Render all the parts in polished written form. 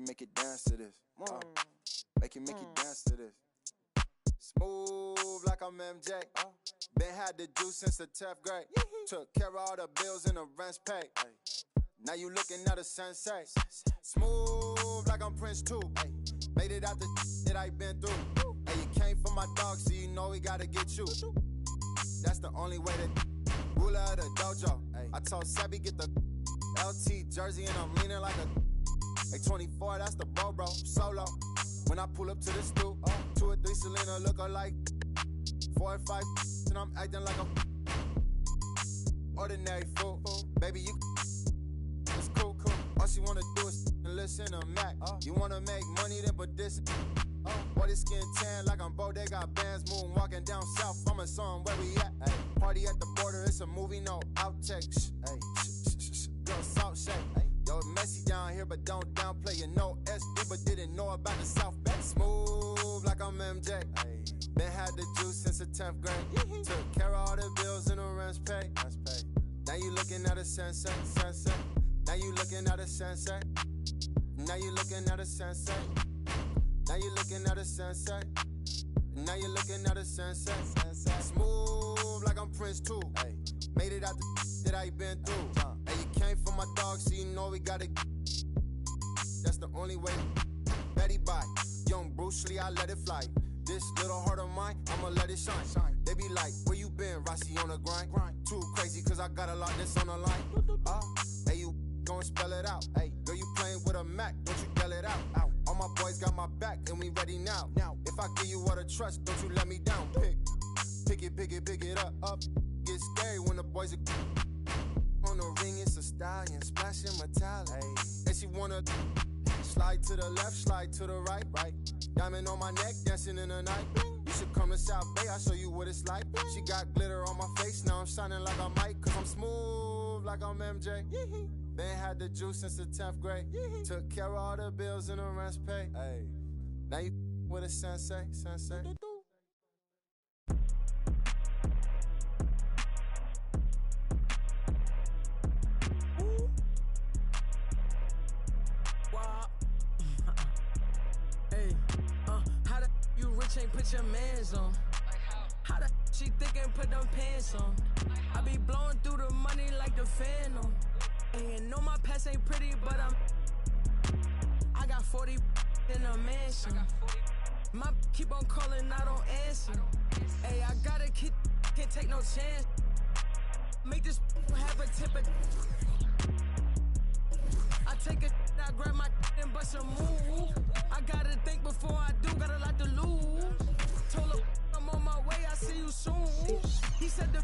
make it dance to this. Make you dance to this. Smooth like I'm MJ. Been had the juice since the 10th grade. Took care of all the bills and the rent's paid. Now you looking at a sensei. Smooth like I'm Prince too. Made it out the that I been through. Hey, you came for my dog, so you know we gotta get you. That's the only way to ruler of the dojo. I told Sebby get the LT jersey and I'm leaning like a 24, that's the bro solo. When I pull up to the stoop, 2 or 3 Selena look alike. 4 or 5 and I'm acting like a ordinary fool. Baby, you it's cool. All she wanna do is listen to Mac. You wanna make money, then put this. Boy, this skin tan like I'm Bo. They got bands moving, walking down south. I'm a song where we at. Party at the border, it's a movie, no outtakes. Girl, salt shake. Yo, messy down here, but don't downplay. You know SD, but didn't know about the South Bay. Smooth like I'm MJ. Been had the juice since the 10th grade. Took care of all the bills and the rent's paid. Now you looking at a sensei. Now you looking at a sensei. Now you looking at a sensei. Now you looking at a sensei. Now you looking at a sensei. Smooth like I'm Prince too. Made it out the that I been through. Hey, you came for my dog, so you know we gotta. That's the only way. Betty Bye, young Bruce Lee, I let it fly. This little heart of mine, I'ma let it shine. They be like, where you been, Rossi on the grind? Too crazy, cause I got a lot that's on the line. Hey, you gon' spell it out. Hey, girl, you playing with a Mac, don't you yell it out. All my boys got my back, and we ready now. If I give you all the trust, don't you let me down. Pick it up. Get scary when the boys are on the ring. It's a stallion, splashing metallic. And she wanna slide to the left, slide to the right. Diamond on my neck, dancing in the night. You should come to South Bay, I'll show you what it's like. She got glitter on my face, now I'm shining like I might. Cause I'm smooth like I'm MJ. Been had the juice since the 10th grade. Took care of all the bills and the rent's paid. Now you with a sensei. How the you rich ain't put your mans on? How the she thick and put them pants on? I be blowing through the money like the Phantom. And know my past ain't pretty, but I got 40 in a mansion. My keep on calling, I don't answer. Hey, I gotta keep, can't take no chance. Make this have a temper. I take a, I grab my and bust a move. I gotta think before I do, got a lot to lose. Told her I'm on my way, I see you soon. He said the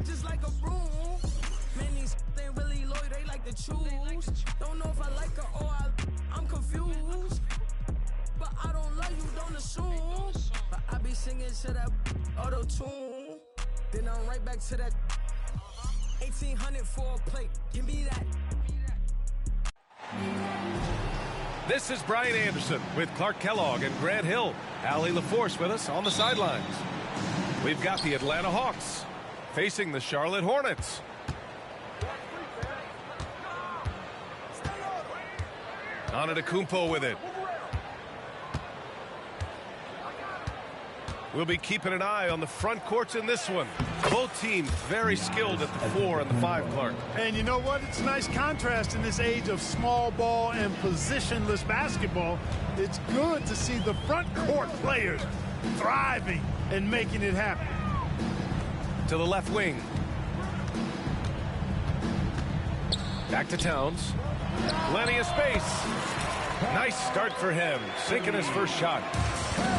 just like a broom. Man, these ain't really loyal, they like to choose. Don't know if I like her or I'm confused. But I don't love you, don't assume. But I be singing to that auto-tune. Then I'm right back to that 1800 for a plate. Give me that. This is Brian Anderson with Clark Kellogg and Grant Hill. Allie LaForce with us on the sidelines. We've got the Atlanta Hawks facing the Charlotte Hornets. Antetokounmpo with it. We'll be keeping an eye on the front courts in this one. Both teams very skilled at the 4 and the 5, Clark. And you know what? It's a nice contrast in this age of small ball and positionless basketball. It's good to see the front court players thriving and making it happen. To the left wing. Back to Towns. Plenty of space. Nice start for him. Sinking his first shot.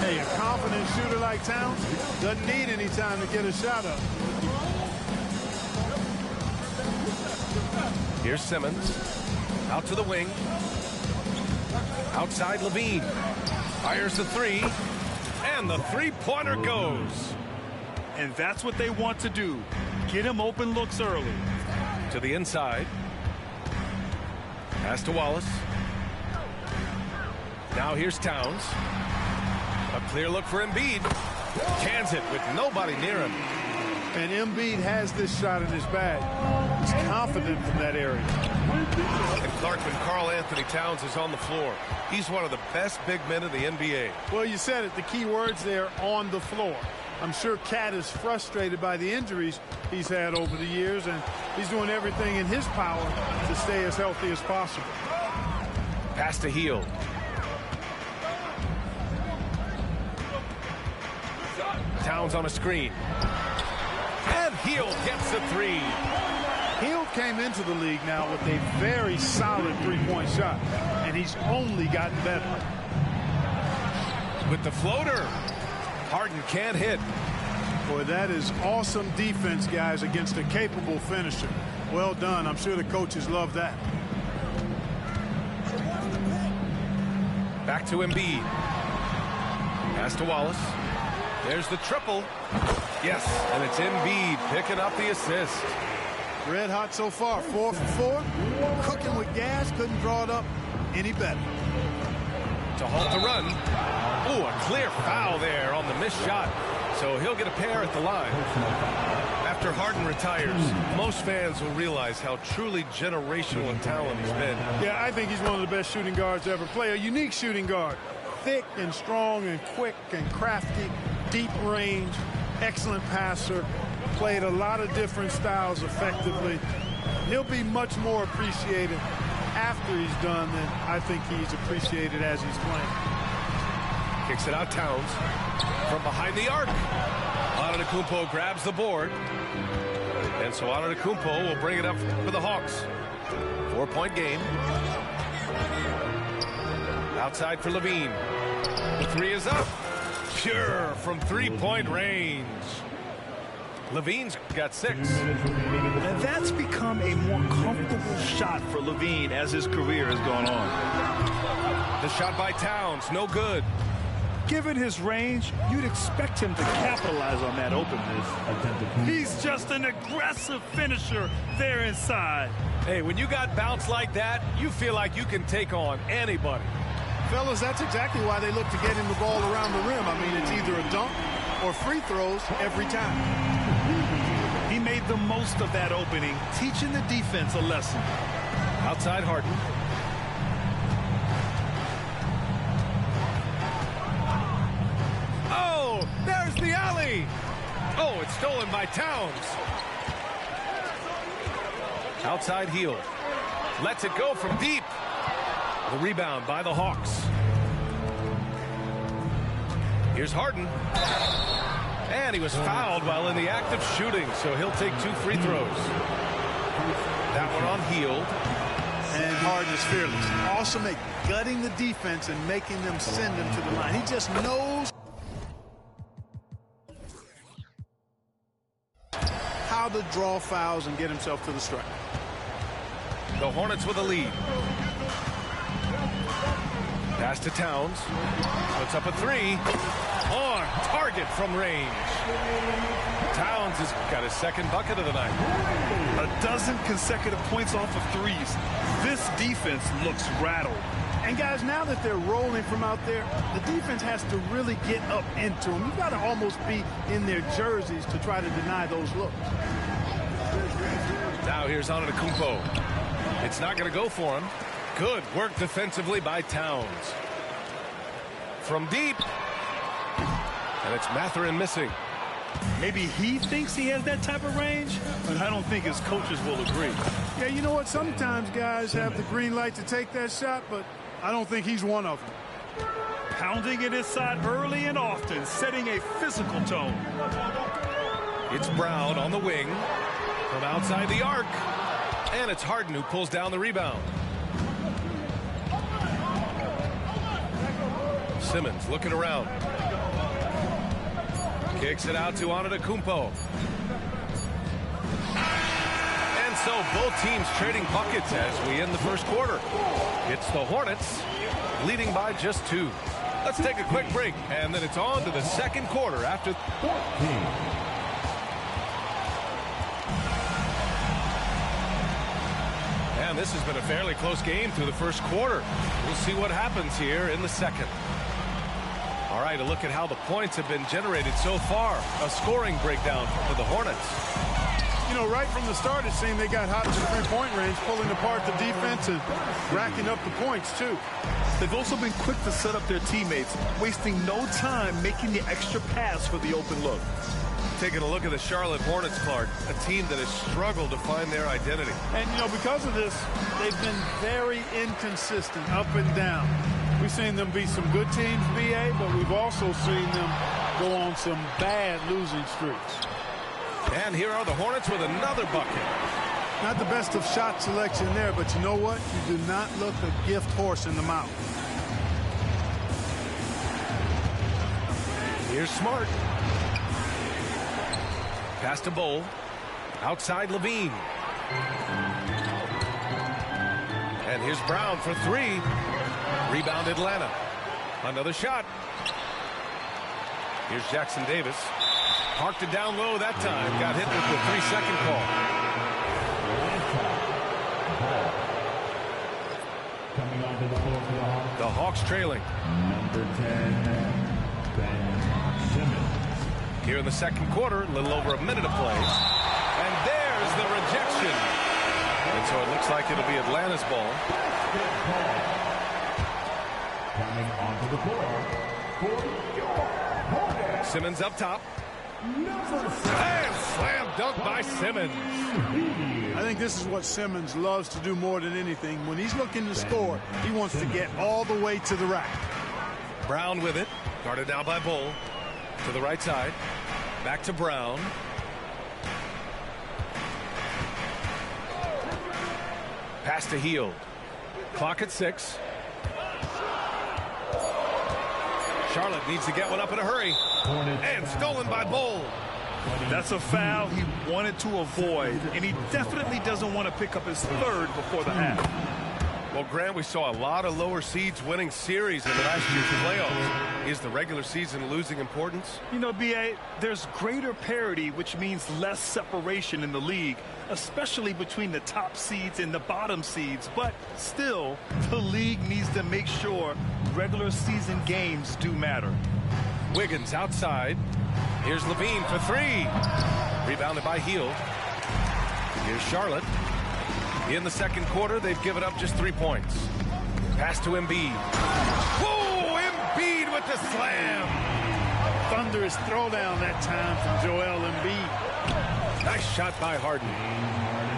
Hey, a confident shooter like Towns doesn't need any time to get a shot up. Here's Simmons. Out to the wing. Outside Levine. Fires the 3. And the three-pointer goes. And that's what they want to do. Get him open looks early. To the inside. Pass to Wallace. Now here's Towns. A clear look for Embiid. Cans it with nobody near him. And Embiid has this shot in his bag. He's confident from that area. And Clark, when Karl Anthony Towns is on the floor, he's one of the best big men in the NBA. Well, you said it. The key words there, on the floor. I'm sure Cat is frustrated by the injuries he's had over the years, and he's doing everything in his power to stay as healthy as possible. Pass to Hield. Towns on a screen. And Hield gets the three. Hield came into the league now with a very solid three-point shot, and he's only gotten better. With the floater. Harden can't hit. Boy, that is awesome defense, guys, against a capable finisher. Well done. I'm sure the coaches love that. Back to Embiid. Pass to Wallace. There's the triple. Yes, and it's Embiid picking up the assist. Red hot so far. 4 for 4. Cooking with gas. Couldn't draw it up any better. To halt the run. Ooh, a clear foul there on the missed shot. So he'll get a pair at the line. After Harden retires, most fans will realize how truly generational in talent he's been. Yeah, I think he's one of the best shooting guards to ever play. A unique shooting guard. Thick and strong and quick and crafty. Deep range. Excellent passer. Played a lot of different styles effectively. He'll be much more appreciated after he's done than I think he's appreciated as he's playing. Kicks it out Towns from behind the arc. Antetokounmpo grabs the board. And so Antetokounmpo will bring it up for the Hawks. 4-point game. Outside for Levine. The three is up. Pure from three-point range. Levine's got 6. And that's become a more comfortable shot for Levine as his career has gone on. The shot by Towns, no good. Given his range, you'd expect him to capitalize on that openness. He's just an aggressive finisher there inside. Hey, when you got bounce like that, you feel like you can take on anybody. Fellas, that's exactly why they look to get him the ball around the rim. I mean, it's either a dunk or free throws every time. He made the most of that opening, teaching the defense a lesson. Outside Harden. Oh, there's the alley. Oh, it's stolen by Towns. Outside Hield. Lets it go from deep. The rebound by the Hawks. Here's Harden. And he was fouled while in the act of shooting, so he'll take 2 free throws. That one on Hield. And Harden is fearless. Awesome at gutting the defense and making them send him to the line. He just knows how to draw fouls and get himself to the stripe. The Hornets with a lead. Pass to Towns. Puts up a 3. On target from range. Towns has got his second bucket of the night. 12 consecutive points off of threes. This defense looks rattled. And guys, now that they're rolling from out there, the defense has to really get up into them. You've got to almost be in their jerseys to try to deny those looks. Now here's Antetokounmpo. It's not going to go for him. Good work defensively by Towns. From deep. And it's Mathurin missing. Maybe he thinks he has that type of range, but I don't think his coaches will agree. Yeah, you know what? Sometimes guys have the green light to take that shot, but I don't think he's one of them. Pounding it inside early and often, setting a physical tone. It's Brown on the wing. From outside the arc. And it's Harden who pulls down the rebound. Simmons looking around. Kicks it out to Antetokounmpo. And so both teams trading buckets as we end the first quarter. It's the Hornets leading by just 2. Let's take a quick break, and then it's on to the second quarter after. And this has been a fairly close game through the first quarter. We'll see what happens here in the second. All right, a look at how the points have been generated so far. A scoring breakdown for the Hornets. You know, right from the start, it seemed they got hot to the three-point range, pulling apart the defense and racking up the points, too. They've also been quick to set up their teammates, wasting no time making the extra pass for the open look. Taking a look at the Charlotte Hornets, Clark, a team that has struggled to find their identity. And, you know, because of this, they've been very inconsistent, up and down. We've seen them beat some good teams, BA, but we've also seen them go on some bad losing streaks. And here are the Hornets with another bucket. Not the best of shot selection there, but you know what? You do not look a gift horse in the mouth. Here's Smart. Pass to Bowl. Outside Levine. And here's Brown for three. Rebound Atlanta. Another shot. Here's Jackson Davis. Parked it down low that time. Got hit with the 3-second call. The Hawks trailing. Number 10, Ben Simmons. Here in the second quarter, a little over a minute of play. And there's the rejection. And so it looks like it'll be Atlanta's ball. Coming onto the floor for your Hornets. Simmons up top. And slam dunk by Simmons. I think this is what Simmons loves to do more than anything. When he's looking to score, he wants to get all the way to the rack. Brown with it. Guarded now by Bull. To the right side. Back to Brown. Pass to Hield. Clock at 6. Charlotte needs to get one up in a hurry. And stolen by Bull. That's a foul he wanted to avoid, and he definitely doesn't want to pick up his third before the half. Well, Grant, we saw a lot of lower seeds winning series in the last year's playoffs. Is the regular season losing importance? You know, B.A., there's greater parity, which means less separation in the league, especially between the top seeds and the bottom seeds. But still, the league needs to make sure regular season games do matter. Wiggins outside. Here's Levine for three. Rebounded by Hield. Here's Charlotte. In the second quarter, they've given up just 3 points. Pass to Embiid. Whoa! Embiid with the slam. Thunderous throwdown that time from Joel Embiid. Nice shot by Harden.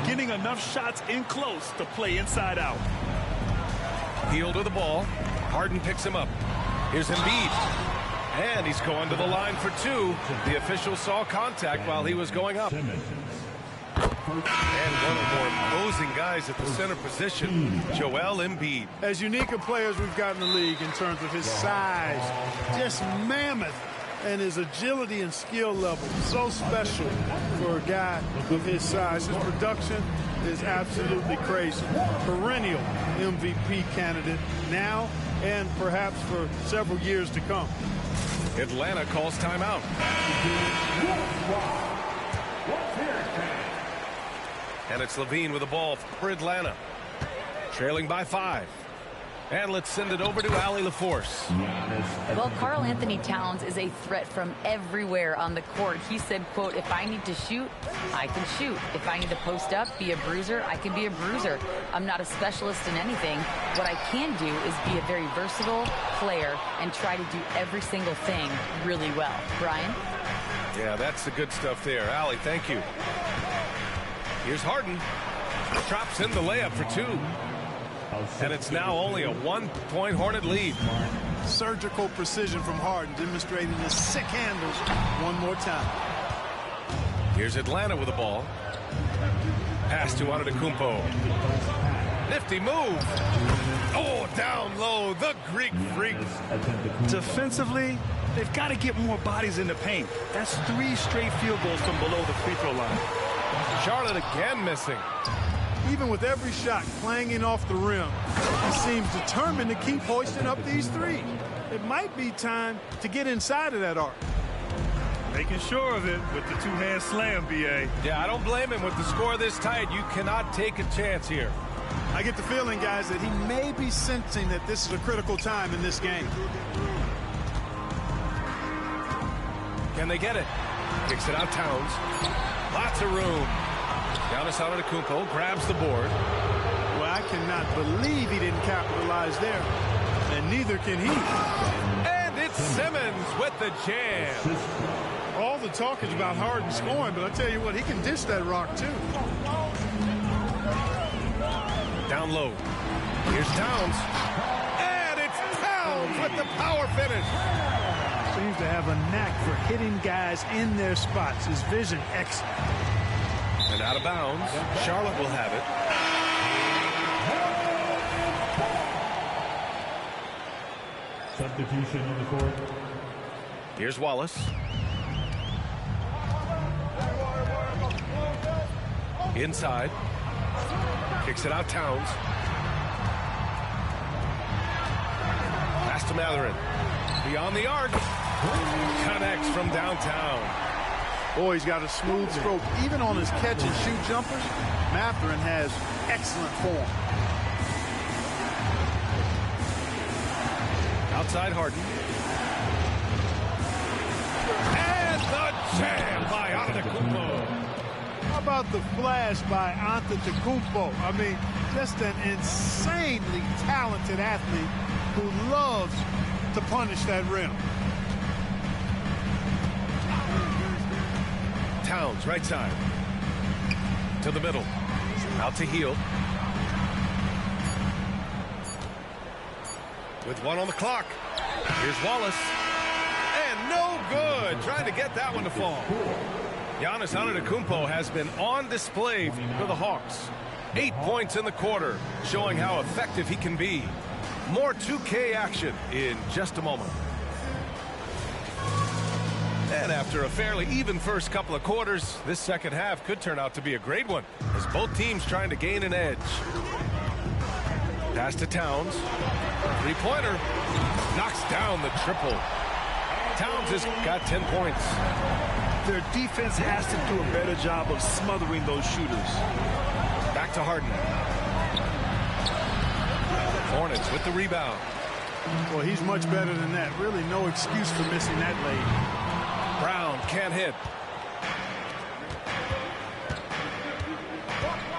Getting enough shots in close to play inside out. Hield with the ball. Harden picks him up. Here's Embiid. And he's going to the line for two. The official saw contact while he was going up. And one of the more imposing guys at the center position, Joel Embiid. As unique a player as we've got in the league in terms of his size, just mammoth, and his agility and skill level, so special for a guy of his size. His production is absolutely crazy. Perennial MVP candidate now and perhaps for several years to come. Atlanta calls timeout. And it's Levine with the ball for Atlanta. Trailing by 5. And let's send it over to Allie LaForce. Well, Karl Anthony Towns is a threat from everywhere on the court. He said, quote, if I need to shoot, I can shoot. If I need to post up, be a bruiser, I can be a bruiser. I'm not a specialist in anything. What I can do is be a very versatile player and try to do every single thing really well. Brian? Yeah, that's the good stuff there. Allie, thank you. Here's Harden. Drops in the layup for 2. And it's now only a 1-point Hornet lead. Surgical precision from Harden, demonstrating his sick handles one more time. Here's Atlanta with the ball. Pass to Antetokounmpo. Nifty move. Oh, down low, the Greek freak. Defensively, they've got to get more bodies in the paint. That's 3 straight field goals from below the free throw line. Charlotte again missing. Even with every shot clanging off the rim, he seems determined to keep hoisting up these threes. It might be time to get inside of that arc. Making sure of it with the 2-hand slam, B.A. Yeah, I don't blame him with the score this tight. You cannot take a chance here. I get the feeling, guys, that he may be sensing that this is a critical time in this game. Can they get it? Kicks it out Towns. Lots of room. Giannis Antetokounmpo grabs the board. Well, I cannot believe he didn't capitalize there. And neither can he. And it's Simmons with the jam. All the talk is about Harden scoring, but I tell you what, he can dish that rock too. Down low. Here's Towns. And it's Towns with the power finish. Seems to have a knack for hitting guys in their spots. His vision excellent. And out of bounds. Charlotte will have it. Substitution on the court. Here's Wallace. Inside. Kicks it out Towns. Pass to Mathurin. Beyond the arc. Connects from downtown. Boy, he's got a smooth stroke. Even on his catch and shoot jumpers, Mathurin has excellent form. Outside Harden. And the jam by Antetokounmpo. How about the flash by Antetokounmpo? I mean, just an insanely talented athlete who loves to punish that rim. Towns, right side. To the middle. Out to Hield. With one on the clock. Here's Wallace. And no good. Trying to get that one to fall. Giannis Antetokounmpo has been on display for the Hawks. 8 points in the quarter, showing how effective he can be. More 2K action in just a moment. And after a fairly even first couple of quarters, this second half could turn out to be a great one, as both teams trying to gain an edge. Pass to Towns. Three-pointer. Knocks down the triple. Towns has got 10 points. Their defense has to do a better job of smothering those shooters. Back to Harden. Hornets with the rebound. Well, he's much better than that. Really no excuse for missing that late. Brown can't hit.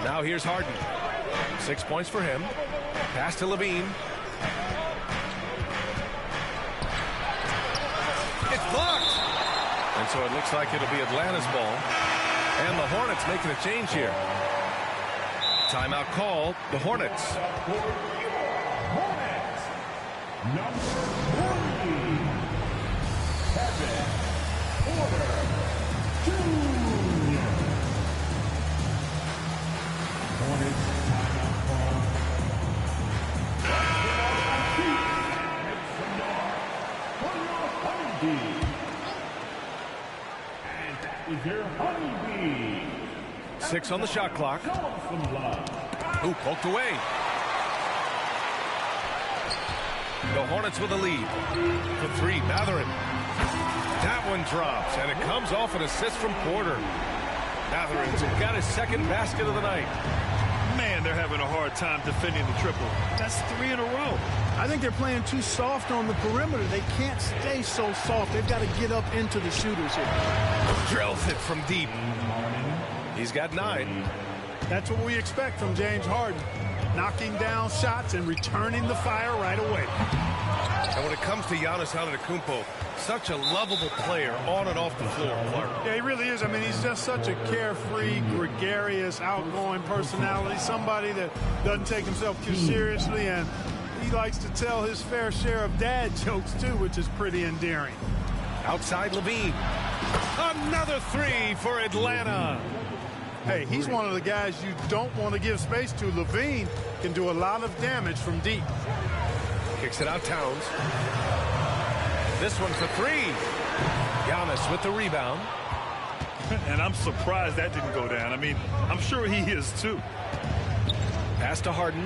Now here's Harden. 6 points for him. Pass to Levine. It's blocked. And so it looks like it'll be Atlanta's ball. And the Hornets making a change here. Timeout called. The Hornets. Hornets. Number 40. Kevin Porter Jr. Hornets timeout call. And that is your Honeybee. 6 on the shot clock. Who poked away. The Hornets with a lead. For three, Mathurin. That one drops, and it comes off an assist from Porter. Mathurin's got his second basket of the night. Man, they're having a hard time defending the triple. That's 3 in a row. I think they're playing too soft on the perimeter. They can't stay so soft. They've got to get up into the shooters here. Drills it from deep. He's got 9. That's what we expect from James Harden. Knocking down shots and returning the fire right away. And when it comes to Giannis Antetokounmpo, such a lovable player on and off the floor, Clark. Yeah, he really is. I mean, he's just such a carefree, gregarious, outgoing personality. Somebody that doesn't take himself too seriously, and he likes to tell his fair share of dad jokes, too, which is pretty endearing. Outside Levine. Another 3 for Atlanta. Hey, he's one of the guys you don't want to give space to. Levine can do a lot of damage from deep. Kicks it out Towns. This one for 3. Giannis with the rebound. And I'm surprised that didn't go down. I mean, I'm sure he is too. Pass to Harden.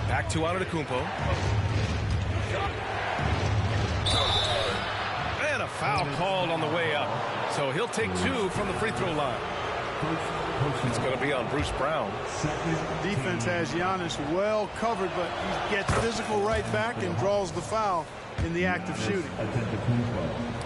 Back to Antetokounmpo. And a foul called on the way up. So he'll take 2 from the free throw line. It's going to be on Bruce Brown. Defense has Giannis well covered, but he gets physical right back and draws the foul in the act of shooting.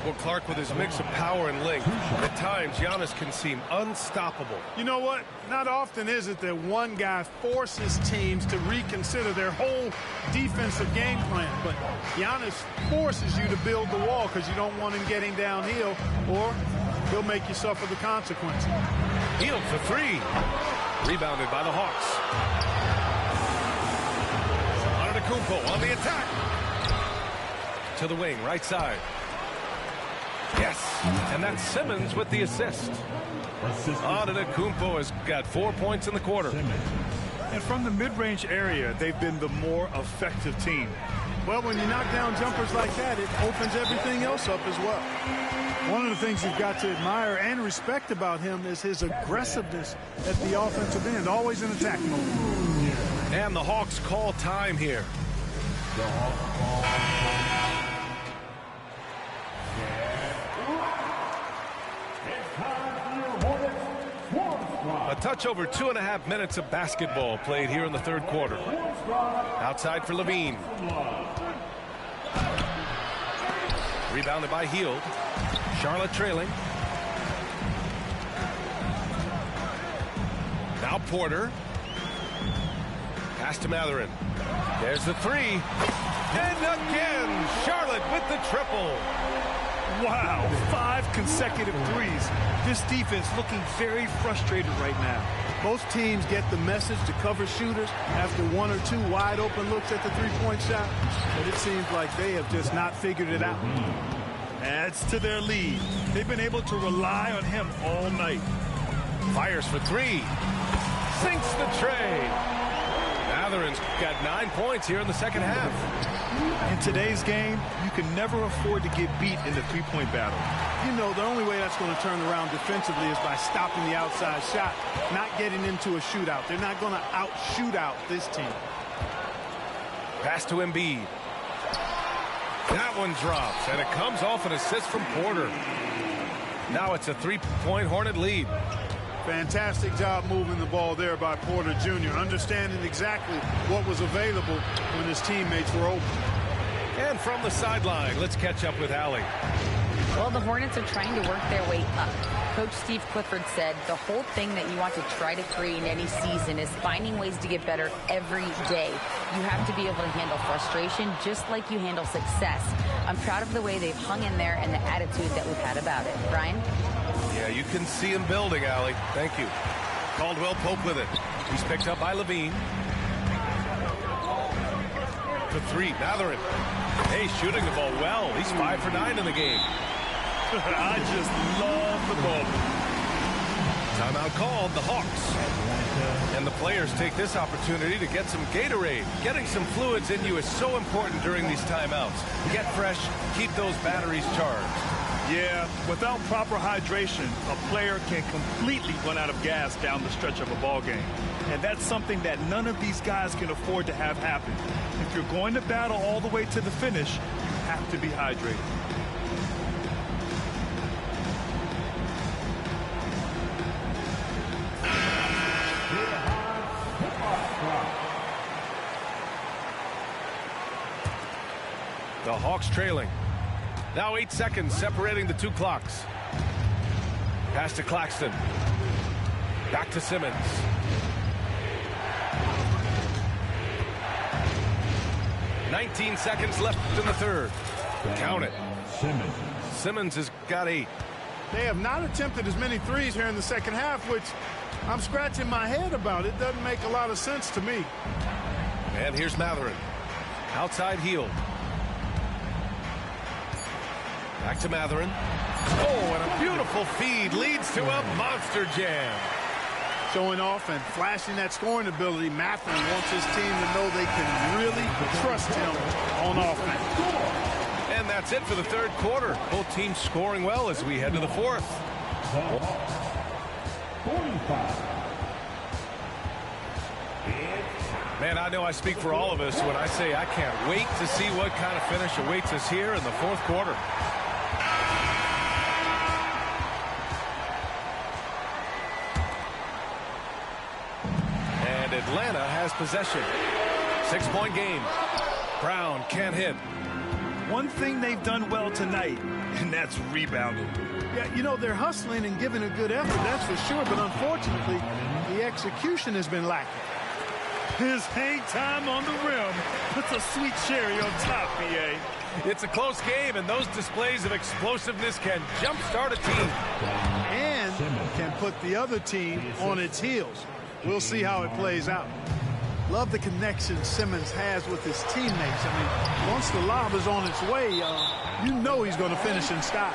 Well, Clark, with his mix of power and length, at times Giannis can seem unstoppable. You know what? Not often is it that one guy forces teams to reconsider their whole defensive game plan, but Giannis forces you to build the wall because you don't want him getting downhill, or he'll make you suffer the consequences. Hield for three. Rebounded by the Hawks. Antetokounmpo on the attack. To the wing, right side. Yes, and that's Simmons with the assist. Antetokounmpo has got 4 points in the quarter. And from the mid-range area, they've been the more effective team. Well, when you knock down jumpers like that, it opens everything else up as well. One of the things you've got to admire and respect about him is his aggressiveness at the offensive end, always in attack mode. And the Hawks call time here. The Hawks call time. A touch over 2.5 minutes of basketball played here in the third quarter. Outside for Levine. Rebounded by Hield. Charlotte trailing. Now Porter. Pass to Mathurin. There's the three. And again, Charlotte with the triple. Wow, 5 consecutive threes. This defense looking very frustrated right now. Most teams get the message to cover shooters after 1 or 2 wide open looks at the three-point shot, but it seems like they have just not figured it out. Adds to their lead. They've been able to rely on him all night. Fires for three. Sinks the tray. Mathurin's got 9 points here in the second half. In today's game, you can never afford to get beat in the three-point battle. You know, the only way that's going to turn around defensively is by stopping the outside shot, not getting into a shootout. They're not going to out-shootout this team. Pass to Embiid. That one drops, and it comes off an assist from Porter. Now it's a 3-point Hornet lead. Fantastic job moving the ball there by Porter Jr., understanding exactly what was available when his teammates were open. And from the sideline, let's catch up with Allie. Well, the Hornets are trying to work their way up. Coach Steve Clifford said the whole thing that you want to try to create in any season is finding ways to get better every day. You have to be able to handle frustration just like you handle success. I'm proud of the way they've hung in there and the attitude that we've had about it. Brian? Yeah, you can see him building, Allie. Thank you. Caldwell Pope with it. He's picked up by Levine. For three, Mathurin. Hey, shooting the ball well. He's 5 for 9 in the game. I just love the ball. Timeout called, the Hawks. And the players take this opportunity to get some Gatorade. Getting some fluids in you is so important during these timeouts. Get fresh, keep those batteries charged. Yeah, without proper hydration, a player can completely run out of gas down the stretch of a ball game. And that's something that none of these guys can afford to have happen. If you're going to battle all the way to the finish, you have to be hydrated. The Hawks trailing. Now 8 seconds separating the two clocks. Pass to Claxton. Back to Simmons. "19 seconds left in the third. Count it. Simmons has got 8. They have not attempted as many threes here in the second half, which I'm scratching my head about. It doesn't make a lot of sense to me. And here's Mathurin. Outside Hield. Back to Mathurin. Oh, and a beautiful feed leads to a monster jam. Showing off and flashing that scoring ability, Mathurin wants his team to know they can really trust him on offense. And that's it for the third quarter. Both teams scoring well as we head to the fourth. 45. Man, I know I speak for all of us when I say I can't wait to see what kind of finish awaits us here in the fourth quarter. Atlanta has possession. 6-point game. Brown can't hit. One thing they've done well tonight, and that's rebounding. Yeah, you know, they're hustling and giving a good effort, that's for sure, but unfortunately, the execution has been lacking. His hang time on the rim puts a sweet cherry on top, B.A. It's a close game, and those displays of explosiveness can jumpstart a team. And can put the other team on its heels. We'll see how it plays out. Love the connection Simmons has with his teammates. I mean, once the lob is on its way, you know he's going to finish in style.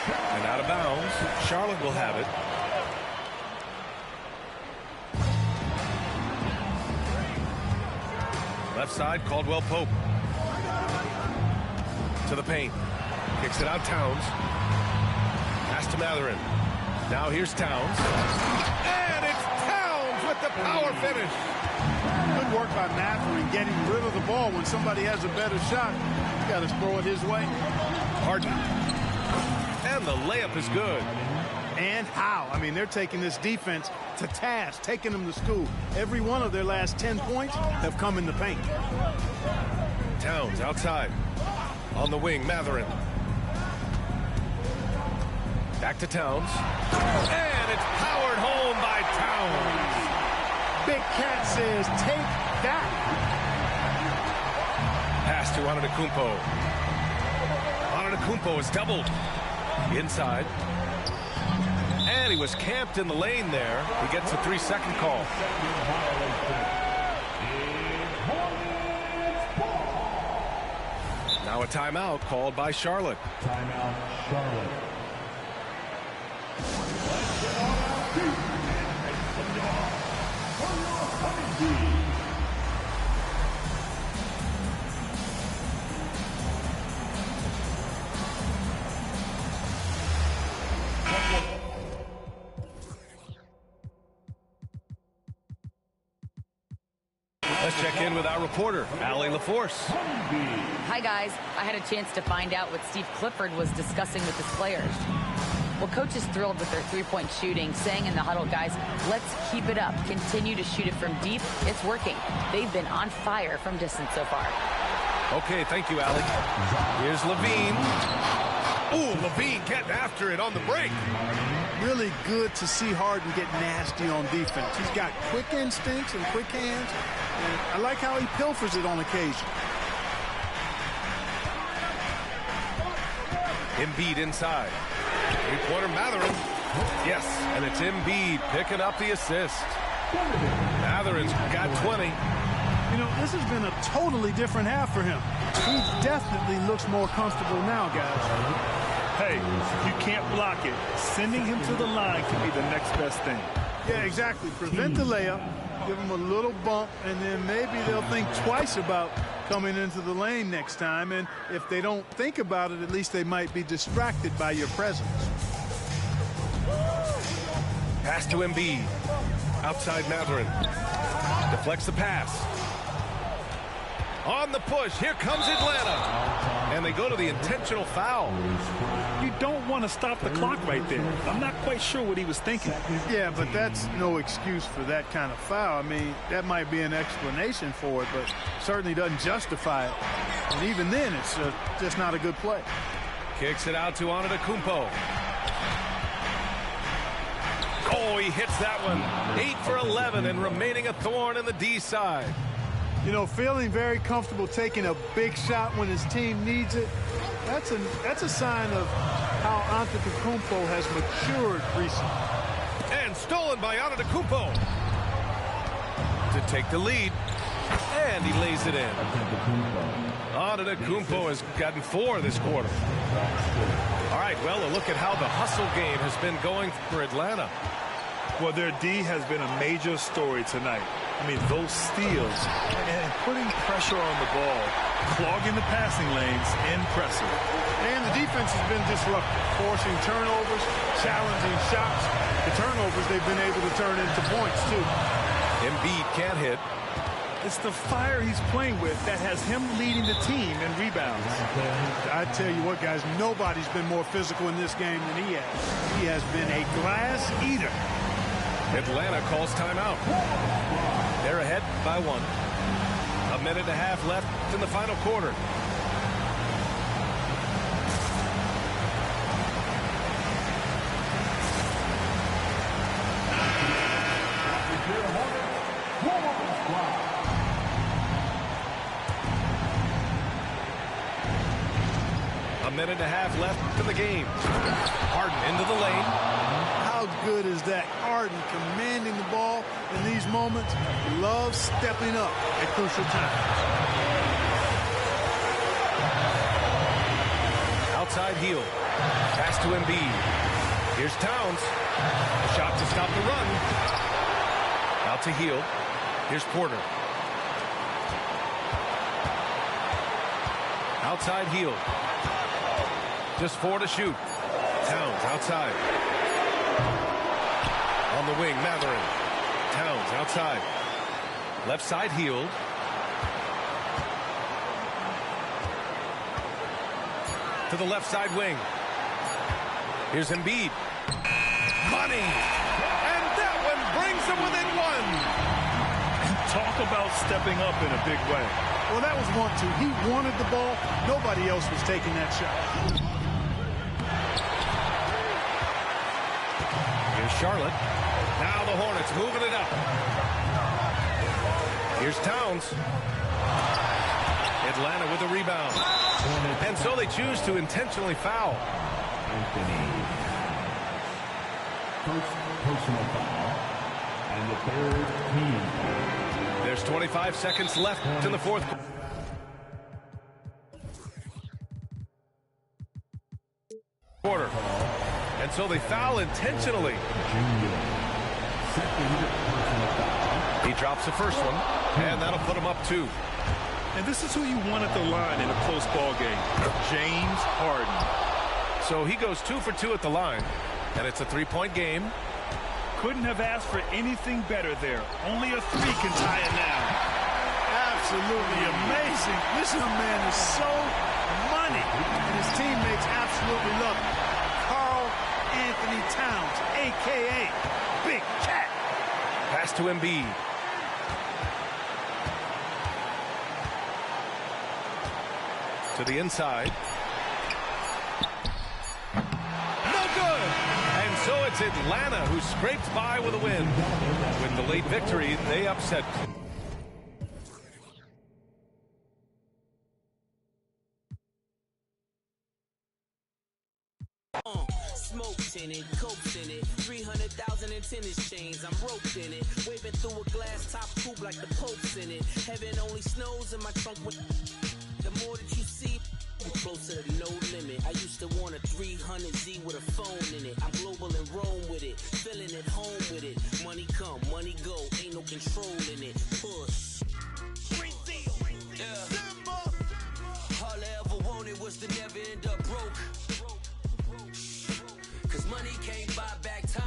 And out of bounds, Charlotte will have it. Left side, Caldwell Pope. To the paint. Kicks it out, Towns. Pass to Mathurin. Now here's Towns. And it's Towns with the power finish. Good work by Mathurin getting rid of the ball. When somebody has a better shot, you got to throw it his way. Harden. And the layup is good. And how? I mean, they're taking this defense to task, taking them to school. Every one of their last 10 points have come in the paint. Towns outside. On the wing, Mathurin. Back to Towns. And it's powered home by Towns. Big Cat says, take that. Pass to Antetokounmpo. Antetokounmpo is doubled. Inside. And he was camped in the lane there. He gets a 3-second call. Now a timeout called by Charlotte. Timeout, Charlotte. Let's check in with our reporter, Allie LaForce. Hi, guys. I had a chance to find out what Steve Clifford was discussing with his players. Well, coach is thrilled with their three-point shooting, saying in the huddle, guys, let's keep it up. Continue to shoot it from deep. It's working. They've been on fire from distance so far. Okay, thank you, Allie. Here's Levine. Ooh, Levine getting after it on the break. Really good to see Harden get nasty on defense. He's got quick instincts and quick hands. And I like how he pilfers it on occasion. Embiid inside. Three-pointer Mathurin. Yes, and it's Embiid picking up the assist. Mathurin's got 20. You know, this has been a totally different half for him. He definitely looks more comfortable now, guys. Hey, if you can't block it, sending him to the line can be the next best thing. Yeah, exactly. Prevent the layup, give him a little bump, and then maybe they'll think twice about coming into the lane next time. And if they don't think about it, at least they might be distracted by your presence. Pass to Embiid. Outside Mathurin. Deflects the pass. On the push, here comes Atlanta. And they go to the intentional foul. You don't want to stop the clock right there. I'm not quite sure what he was thinking. Yeah, but that's no excuse for that kind of foul. I mean, that might be an explanation for it, but certainly doesn't justify it. And even then, it's just not a good play. Kicks it out to Antetokounmpo. Oh, he hits that one. 8 for 11 and remaining a thorn in the D side. You know, feeling very comfortable taking a big shot when his team needs it, that's a sign of how Antetokounmpo has matured recently. And stolen by Antetokounmpo to take the lead. And he lays it in. Antetokounmpo has gotten 4 this quarter. All right, well, a look at how the hustle game has been going for Atlanta. Well, their D has been a major story tonight. I mean, those steals and putting pressure on the ball, clogging the passing lanes, impressive. And the defense has been disruptive, forcing turnovers, challenging shots. The turnovers they've been able to turn into points, too. Embiid can't hit. It's the fire he's playing with that has him leading the team in rebounds. I tell you what, guys, nobody's been more physical in this game than he has. He has been a glass eater. Atlanta calls timeout. They're ahead by 1. A minute and a half left in the final quarter. A minute and a half left in the game. Harden into the lane. How good is that? Harden commanding the ball in these moments. Loves stepping up at crucial times. Outside heel. Pass to Embiid. Here's Towns. A shot to stop the run. Out to Hield. Here's Porter. Outside Hield. Just 4 to shoot. Towns outside. On the wing, Mathurin. Towns outside. Left side Hield. To the left side wing. Here's Embiid. Money! And that one brings them within 1. Talk about stepping up in a big way. Well, that was 1-2. He wanted the ball. Nobody else was taking that shot. Here's Charlotte. Now the Hornets moving it up. Here's Towns. Atlanta with the rebound. And so they choose to intentionally foul. Anthony. First personal foul. And the third team. There's 25 seconds left in the fourth. Quarter. And so they foul intentionally. He drops the first one, and that'll put him up 2. And this is who you want at the line in a close ball game, James Harden. So he goes 2 for 2 at the line, and it's a 3-point game. Couldn't have asked for anything better there. Only a 3 can tie it now. Absolutely amazing. This young man is so money, and his teammates absolutely love it. Karl Anthony Towns, a.k.a. Big Cat. Pass to Embiid. To the inside. No good! And so it's Atlanta who scrapes by with a win. With the late victory, they upset. Smokes in it, cokes in it, 300,000 in tennis chains. I'm roped in it, waving through a glass top coupe like the Pope's in it. Heaven only snows in my trunk. The more that you see, I'm closer to no limit. I used to want a 300Z with a phone in it. I'm global and Rome with it, feeling at home with it. Money come, money go, ain't no control in it. Push. Yeah. All I ever wanted was to never end up broke. Cause money can't buy back time.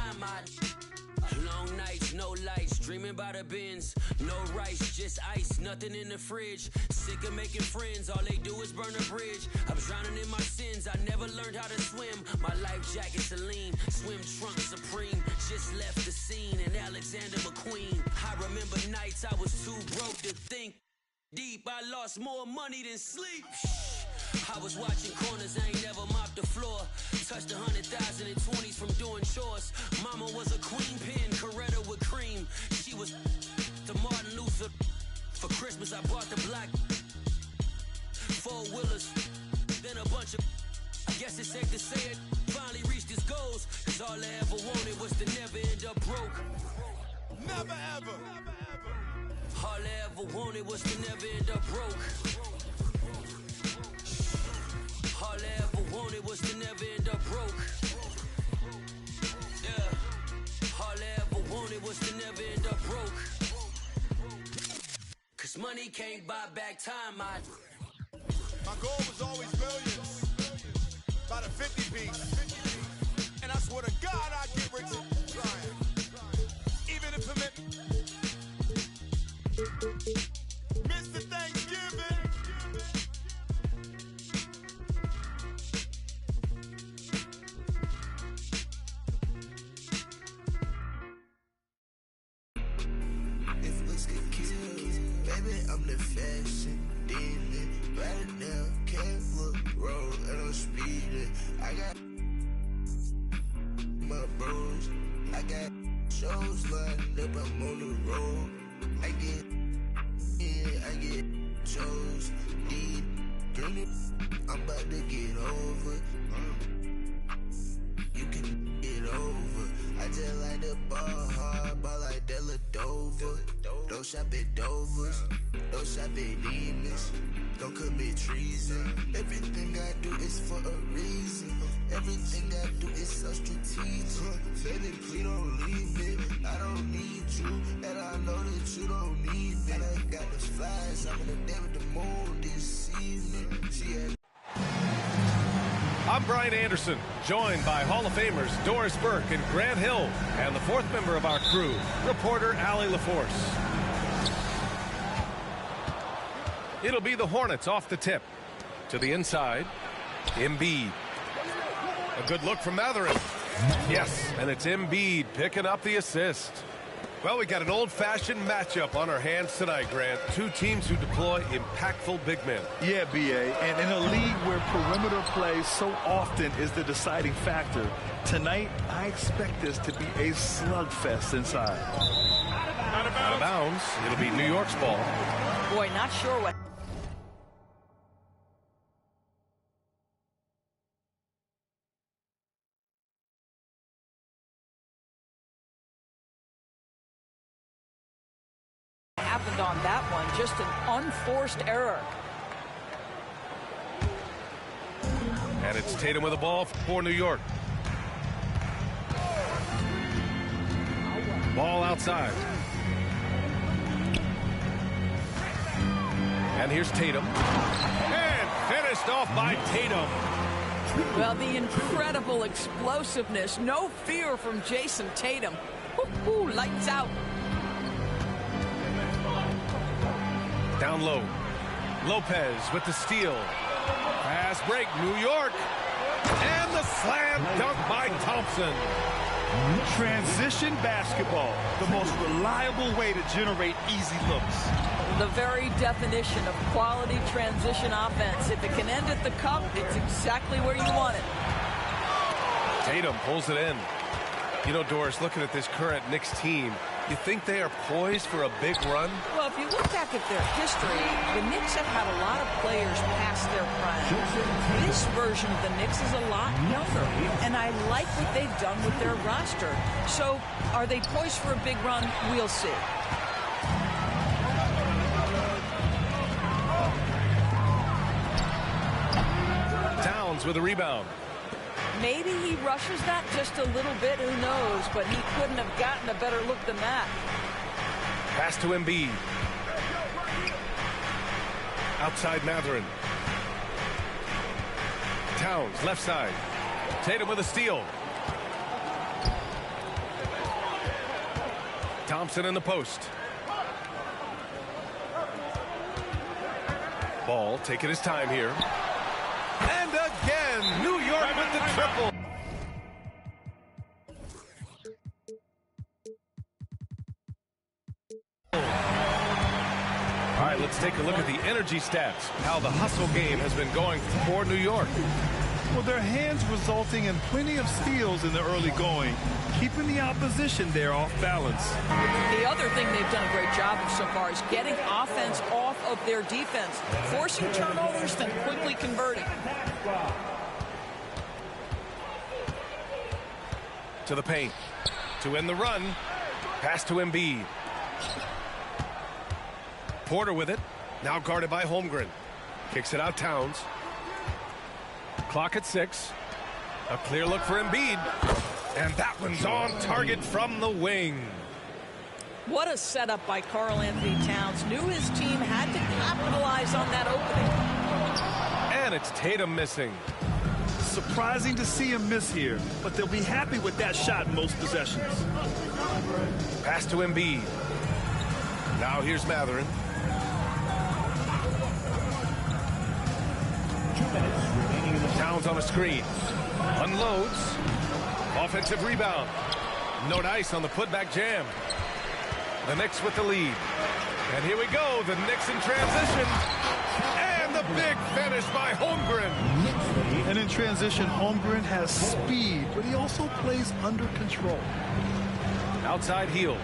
Long nights, no lights, dreaming about the bins. No rice, just ice, nothing in the fridge. Sick of making friends, all they do is burn a bridge. I'm drowning in my sins, I never learned how to swim. My life jacket Celine, swim trunk Supreme. Just left the scene in Alexander McQueen. I remember nights I was too broke to think deep. I lost more money than sleep. I was watching corners, I ain't never mopped the floor. Touched 100,000 in 20s from doing chores. Mama was a queen pin, Coretta with cream. She was to Martin Luther. For Christmas, I bought the black 4-wheelers. Then a bunch of, I guess it's safe to say it, finally reached his goals. Cause all I ever wanted was to never end up broke. Never ever. All I ever wanted was to never end up broke. All I ever wanted was to never end up broke. Yeah. All I ever wanted was to never end up broke. Cause money can't buy back time. My goal was always millions. By the 50 piece. And I swear to God I'd get rich trying. Even if it meant I'm the fashion demon. Right now, can't look road and I'm speeding. I got my bros. I got shows lined up, I'm on the road. I get shows. I'm about to get over. You can get over. I just like the ball hard, ball like Della Dover. Don't shop at Dover's, don't shop at Demons. Don't commit treason. Everything I do is for a reason. Everything I do is so strategic. Baby, please don't leave me. I don't need you, and I know that you don't need me. And I got those flies. I'm in the day with the moon this evening. She had I'm Brian Anderson, joined by Hall of Famers Doris Burke and Grant Hill, and the fourth member of our crew, reporter Allie LaForce. It'll be the Hornets off the tip. To the inside, Embiid. A good look from Mathurin. Yes, and it's Embiid picking up the assist. Well, we got an old-fashioned matchup on our hands tonight, Grant. Two teams who deploy impactful big men. Yeah, B.A., and in a league where perimeter play so often is the deciding factor, tonight I expect this to be a slugfest inside. Out of bounds. It'll be New York's ball. Boy, not sure what... happened on that one. Just an unforced error. And it's Tatum with the ball for New York. Ball outside. And here's Tatum. And finished off by Tatum. Well, the incredible explosiveness. No fear from Jason Tatum. Woo-hoo, lights out. Down low. Lopez with the steal. Pass break, New York. And the slam dunk by Thompson. Transition basketball, the most reliable way to generate easy looks. The very definition of quality transition offense. If it can end at the cup, it's exactly where you want it. Tatum pulls it in. You know, Doris, looking at this current Knicks team, you think they are poised for a big run? Well, if you look back at their history, the Knicks have had a lot of players past their prime. This version of the Knicks is a lot younger, and I like what they've done with their roster. So, are they poised for a big run? We'll see. Towns with a rebound. Maybe he rushes that just a little bit, who knows, but he couldn't have gotten a better look than that. Pass to Embiid. Outside Mathurin. Towns, left side. Tatum with a steal. Thompson in the post. Ball taking his time here. And again, New York with the triple. All right, let's take a look at the energy stats, how the hustle game has been going for New York. Well, their hands resulting in plenty of steals in the early going, keeping the opposition there off balance. The other thing they've done a great job of so far is getting offense off of their defense, forcing turnovers, then quickly converting. To the paint. To end the run. Pass to Embiid. Porter with it. Now guarded by Holmgren. Kicks it out Towns. Clock at 6. A clear look for Embiid. And that one's on target from the wing. What a setup by Karl Anthony Towns. Knew his team had to capitalize on that opening. And it's Tatum missing. Surprising to see him miss here, but they'll be happy with that shot in most possessions. Pass to Embiid. Now here's Mathurin. Towns on a screen. Unloads. Offensive rebound. No dice on the putback jam. The Knicks with the lead. And here we go, the Knicks in transition. And the big finish by Holmgren. And in transition, Holmgren has speed, but he also plays under control. Outside heel.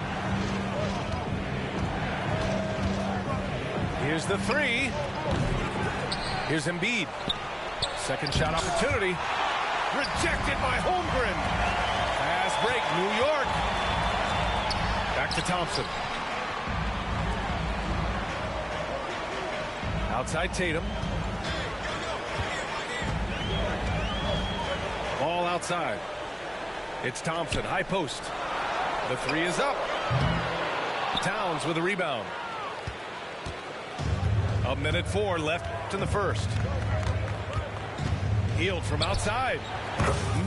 Here's the three. Here's Embiid. Second shot opportunity. Rejected by Holmgren. Fast break, New York. Back to Thompson. Outside Tatum. Ball outside. It's Thompson, high post. The three is up. Towns with a rebound. 1:04 left in the first. Hield from outside.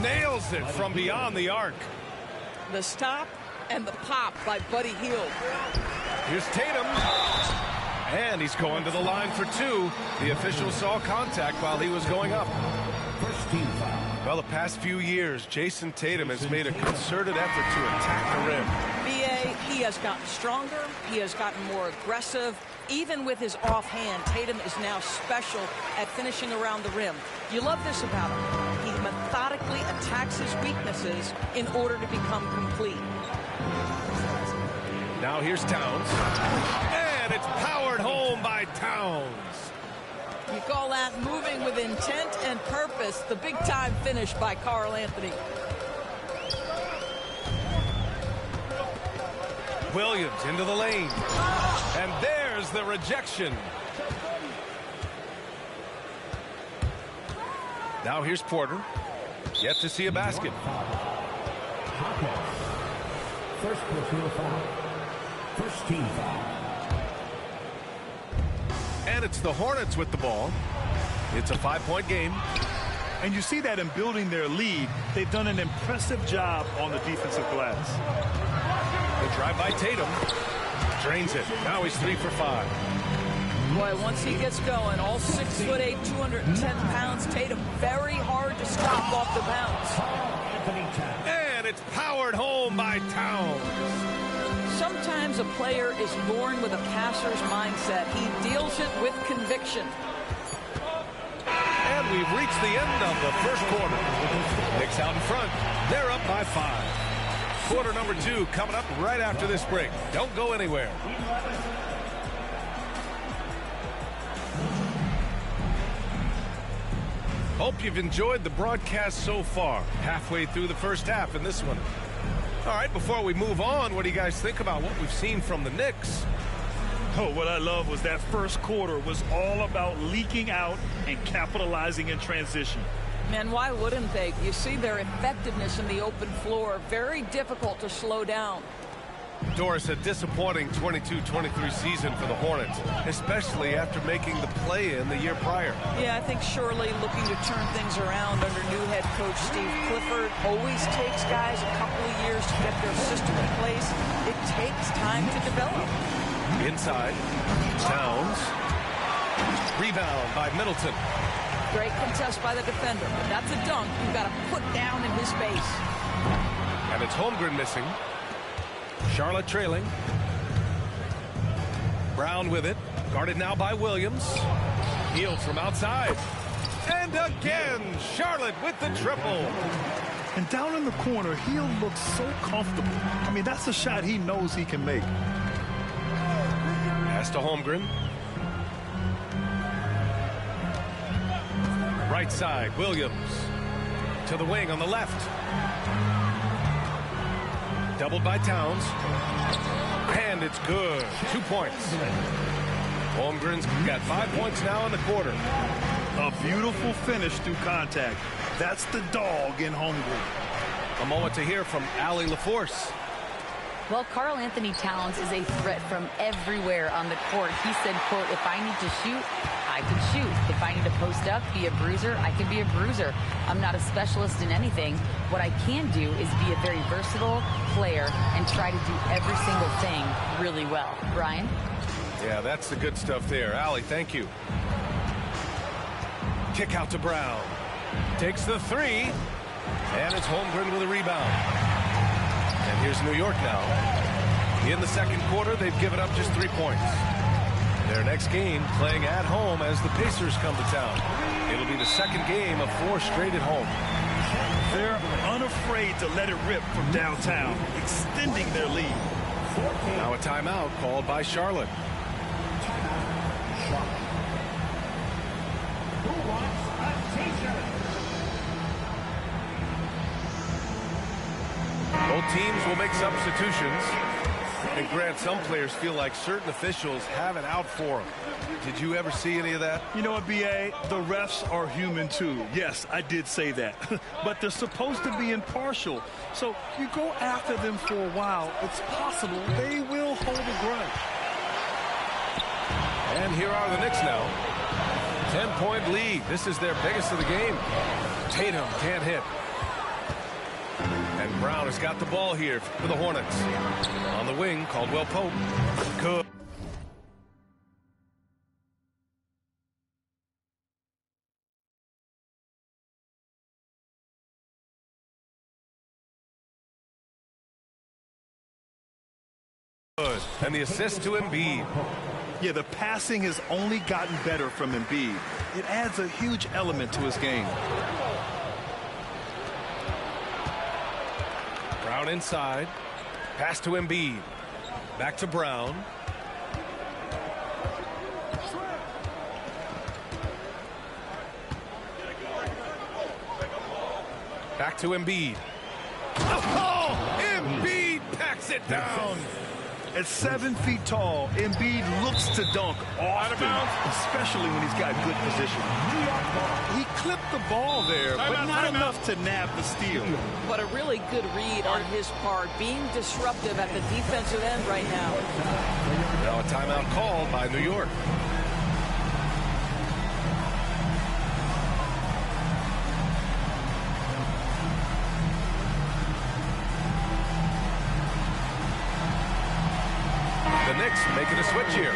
Nails it from beyond the arc. The stop and the pop by Buddy Hield. Here's Tatum. And he's going to the line for two. The official saw contact while he was going up. First team foul. Well, the past few years, Jason Tatum has made a concerted effort to attack the rim. BA, he has gotten stronger. He has gotten more aggressive. Even with his offhand, Tatum is now special at finishing around the rim. You love this about him. He methodically attacks his weaknesses in order to become complete. Now here's Towns. And it's powered home by Towns. You call that moving with intent and purpose. The big-time finish by Karl Anthony. Williams into the lane. And there's the rejection. Now here's Porter. Yet to see a basket. First personal foul. First team foul. And it's the Hornets with the ball. It's a 5-point game. And you see that in building their lead, they've done an impressive job on the defensive glass. The drive by Tatum. Drains it. Now he's 3 for 5. Boy, once he gets going, all 6'8", 210 pounds, Tatum very hard to stop off the bounce. And it's powered home by Towns. Sometimes a player is born with a passer's mindset. He deals it with conviction. And we've reached the end of the first quarter. Knicks out in front. They're up by 5. Quarter number 2 coming up right after this break. Don't go anywhere. Hope you've enjoyed the broadcast so far. Halfway through the first half in this one. All right, before we move on, what do you guys think about what we've seen from the Knicks? Oh, what I love was that first quarter was all about leaking out and capitalizing in transition. Man, why wouldn't they? You see their effectiveness in the open floor. Very difficult to slow down. Doris, a disappointing 22-23 season for the Hornets, especially after making the play-in the year prior. Yeah, I think surely looking to turn things around under new head coach Steve Clifford. Always takes guys a couple of years to get their system in place. It takes time to develop. Inside, Towns. Rebound by Middleton. Great contest by the defender, but that's a dunk you've got to put down in his face. And it's Holmgren missing. Charlotte trailing. Brown with it. Guarded now by Williams. Hield from outside. And again, Charlotte with the triple. And down in the corner, Hield looks so comfortable. I mean, that's a shot he knows he can make. Pass to Holmgren. Right side, Williams. To the wing on the left. Doubled by Towns. And it's good. 2 points. Holmgren's got 5 points now in the quarter. A beautiful finish through contact. That's the dog in Holmgren. A moment to hear from Allie LaForce. Well, Karl Anthony Towns is a threat from everywhere on the court. He said, quote, if I need to shoot, I can shoot. If I need to post up, be a bruiser, I can be a bruiser. I'm not a specialist in anything. What I can do is be a very versatile player and try to do every single thing really well. Brian? Yeah, that's the good stuff there. Allie, thank you. Kick out to Brown. Takes the three. And it's Holmgren with a rebound. And here's New York now. In the second quarter, they've given up just 3 points. Their next game playing at home as the Pacers come to town. It'll be the second game of 4 straight at home. They're unafraid to let it rip from downtown, extending their lead. Now a timeout called by Charlotte. Both teams will make substitutions. And Grant, some players feel like certain officials have it out for them. Did you ever see any of that? You know what, B.A.? The refs are human too. Yes, I did say that. But they're supposed to be impartial. So you go after them for a while, it's possible they will hold a grudge. And here are the Knicks now. 10-point lead. This is their biggest of the game. Tatum can't hit. And Brown has got the ball here for the Hornets. On the wing, Caldwell Pope. Good. And the assist to Embiid. Yeah, the passing has only gotten better from Embiid. It adds a huge element to his game. Brown inside. Pass to Embiid. Back to Brown. Back to Embiid. Oh, Embiid packs it down. At 7 feet tall, Embiid looks to dunk often, especially when he's got good position. He clipped the ball there, but not enough to nab the steal. But a really good read on his part, being disruptive at the defensive end right now. Now a timeout called by New York. The Knicks making a switch here.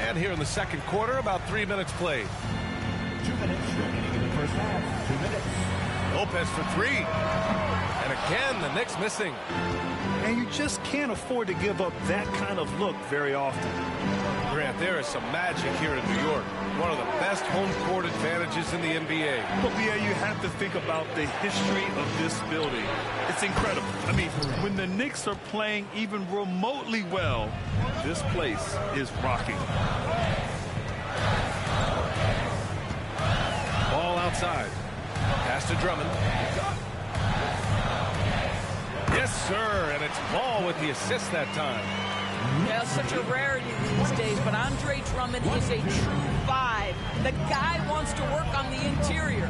And here in the second quarter, about 3 minutes played. 2 minutes remaining in the first half. 2 minutes. Lopez for 3. And again, the Knicks missing. And you just can't afford to give up that kind of look very often. Grant, there is some magic here in New York. One of the best home court advantages in the NBA. But, yeah, you have to think about the history of this building. It's incredible. I mean, when the Knicks are playing even remotely well, this place is rocking. Ball outside. Pass to Drummond. Yes, sir, and it's Ball with the assist that time. Yeah, such a rarity these days, but Andre Drummond is a true 5. The guy wants to work on the interior.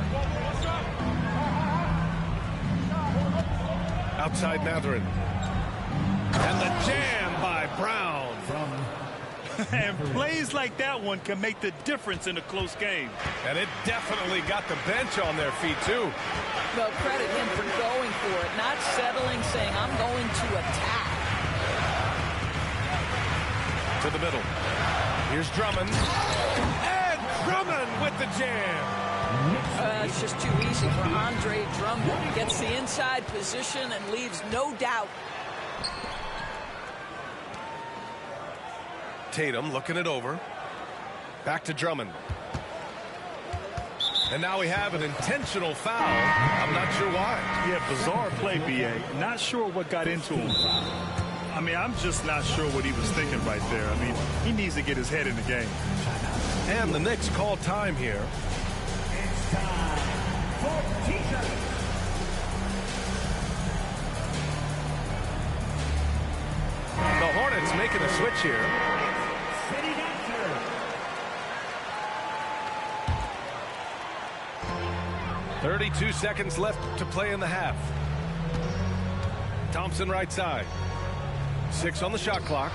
Outside Mathurin. And the jam by Brown. And plays like that one can make the difference in a close game. And it definitely got the bench on their feet, too. Well, credit him for going for it, not settling, saying, I'm going to attack. To the middle. Here's Drummond. And Drummond with the jam. It's just too easy for Andre Drummond. Gets the inside position and leaves no doubt. Tatum looking it over. Back to Drummond. And now we have an intentional foul. I'm not sure why. Yeah, bizarre play, B.A. Not sure what got into him. I mean, I'm just not sure what he was thinking right there. I mean, he needs to get his head in the game. And the Knicks call time here. It's time for T-shirt. The Hornets making a switch here. 32 seconds left to play in the half. Thompson right side. 6 on the shot clock.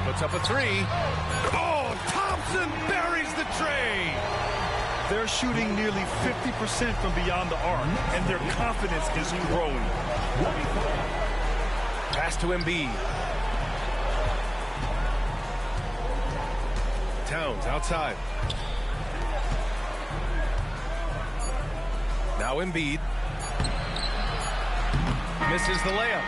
Puts up a 3. Oh, Thompson buries the tray. They're shooting nearly 50% from beyond the arc, and their confidence is growing. Pass to Embiid. Towns outside. Now Embiid. Misses the layup.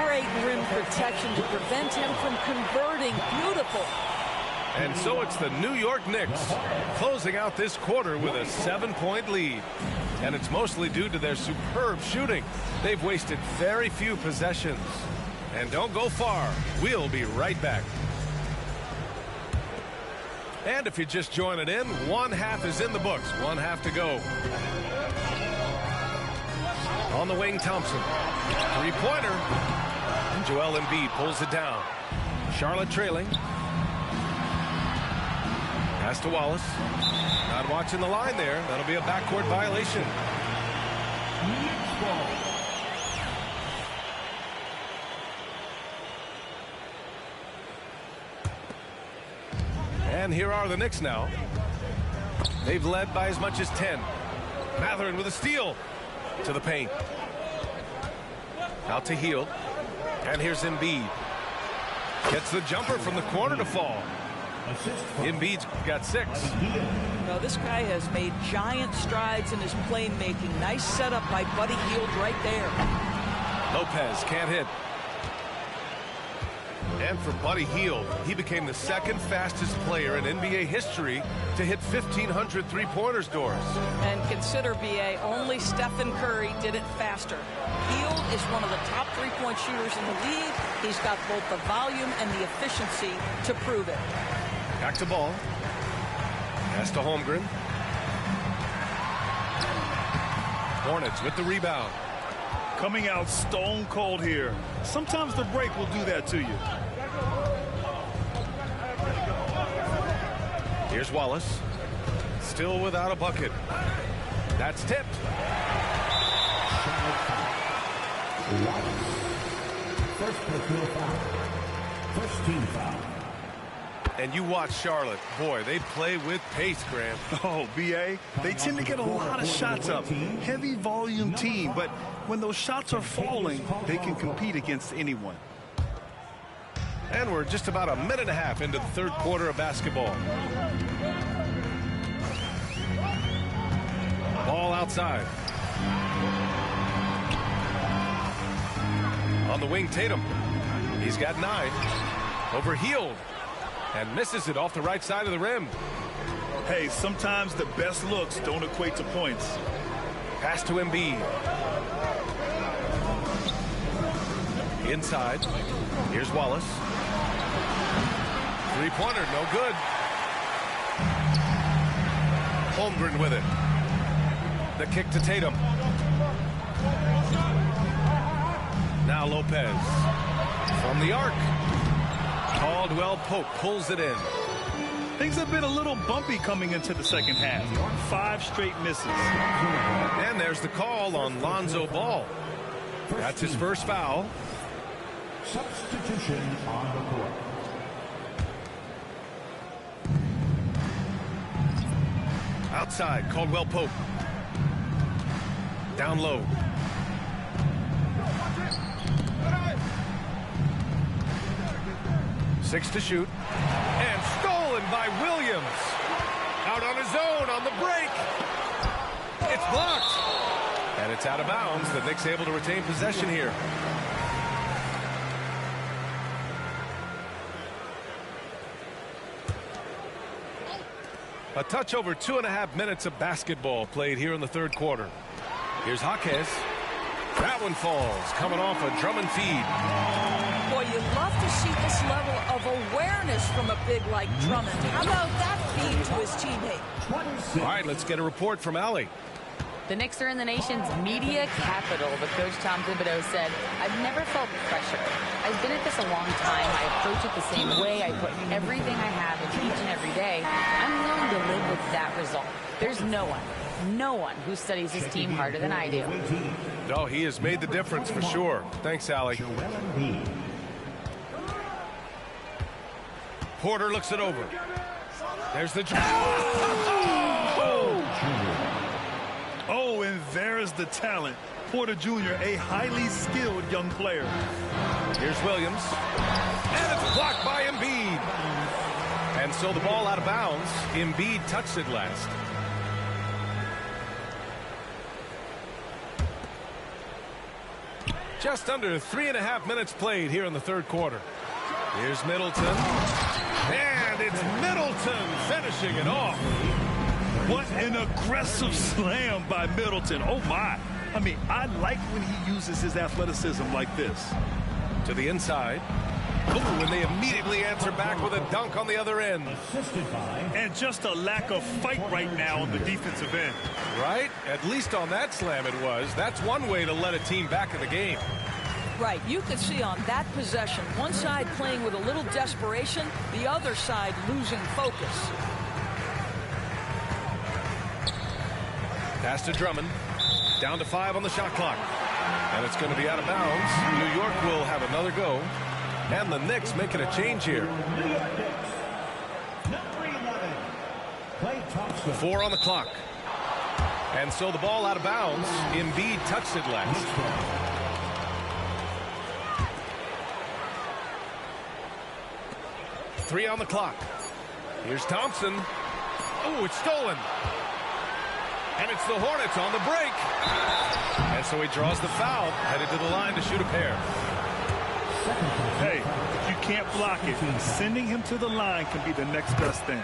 Great rim protection to prevent him from converting. Beautiful. And so it's the New York Knicks closing out this quarter with a 7-point lead. And it's mostly due to their superb shooting. They've wasted very few possessions. And don't go far. We'll be right back. And if you're just joining in, one half is in the books. One half to go. On the wing, Thompson. Three-pointer. And Joel Embiid pulls it down. Charlotte trailing. Pass to Wallace. Not watching the line there. That'll be a backcourt violation. And here are the Knicks now. They've led by as much as 10. Mathurin with a steal to the paint. Out to Hield. And here's Embiid. Gets the jumper from the corner to fall. Embiid's got 6. No, this guy has made giant strides in his playmaking. Nice setup by Buddy Hield right there. Lopez can't hit. And for Buddy Hield, he became the second fastest player in NBA history to hit 1,500 three-pointers, Doris. And consider, B.A., only Stephen Curry did it faster. Hield is one of the top three-point shooters in the league. He's got both the volume and the efficiency to prove it. Back to ball. Pass to Holmgren. Hornets with the rebound. Coming out stone cold here. Sometimes the break will do that to you. Here's Wallace. Still without a bucket. That's tipped. First personal foul. First team foul. And you watch Charlotte. Boy, they play with pace, Graham. Oh, B.A., they tend to get a lot of shots up. Heavy volume team, but when those shots are falling, they can compete against anyone. And we're just about a minute and a half into the third quarter of basketball. Ball outside. On the wing, Tatum. He's got 9. Over Hield. And misses it off the right side of the rim. Hey, sometimes the best looks don't equate to points. Pass to Embiid. Inside. Here's Wallace. Three-pointer, no good. Holmgren with it. The kick to Tatum. Now Lopez. From the arc. Caldwell Pope pulls it in. Things have been a little bumpy coming into the second half. 5 straight misses. And there's the call on Lonzo Ball. That's his first foul. Substitution on the court. Outside, Caldwell Pope. Down low. Six to shoot. And stolen by Williams. Out on his own on the break. It's blocked. And it's out of bounds. The Knicks able to retain possession here. A touch over 2.5 minutes of basketball played here in the third quarter. Here's Jaquez. That one falls, coming off a Drummond feed. Boy, you love to see this level of awareness from a big like Drummond. How about that feed to his teammate? All right, let's get a report from Allie. The Knicks are in the nation's media capital, but Coach Tom Thibodeau said, I've never felt pressure. I've been at this a long time. I approach it the same way. I put everything I have into each and every day. I'm willing to live with that result. There's no one who studies his team harder than I do. No, he has made the difference for sure. Thanks, Allie. Porter looks it over. There's the... Oh, and there's the talent. Porter Jr., a highly skilled young player. Here's Williams. And it's blocked by Embiid. And so the ball out of bounds. Embiid touched it last. Just under 3.5 minutes played here in the third quarter. Here's Middleton. And it's Middleton finishing it off. What an aggressive slam by Middleton. Oh, my. I mean, I like when he uses his athleticism like this. To the inside. Oh, and they immediately answer back with a dunk on the other end. And just a lack of fight right now on the defensive end. Right? At least on that slam it was. That's one way to let a team back in the game. Right. You could see on that possession, one side playing with a little desperation, the other side losing focus. Pass to Drummond. Down to 5 on the shot clock. And it's going to be out of bounds. New York will have another go. And the Knicks making a change here. 4 on the clock. And so the ball out of bounds. Embiid touched it last. Three on the clock. Here's Thompson. Oh, it's stolen. And it's the Hornets on the break. And so he draws the foul, headed to the line to shoot a pair. Hey, if you can't block it, sending him to the line can be the next best thing.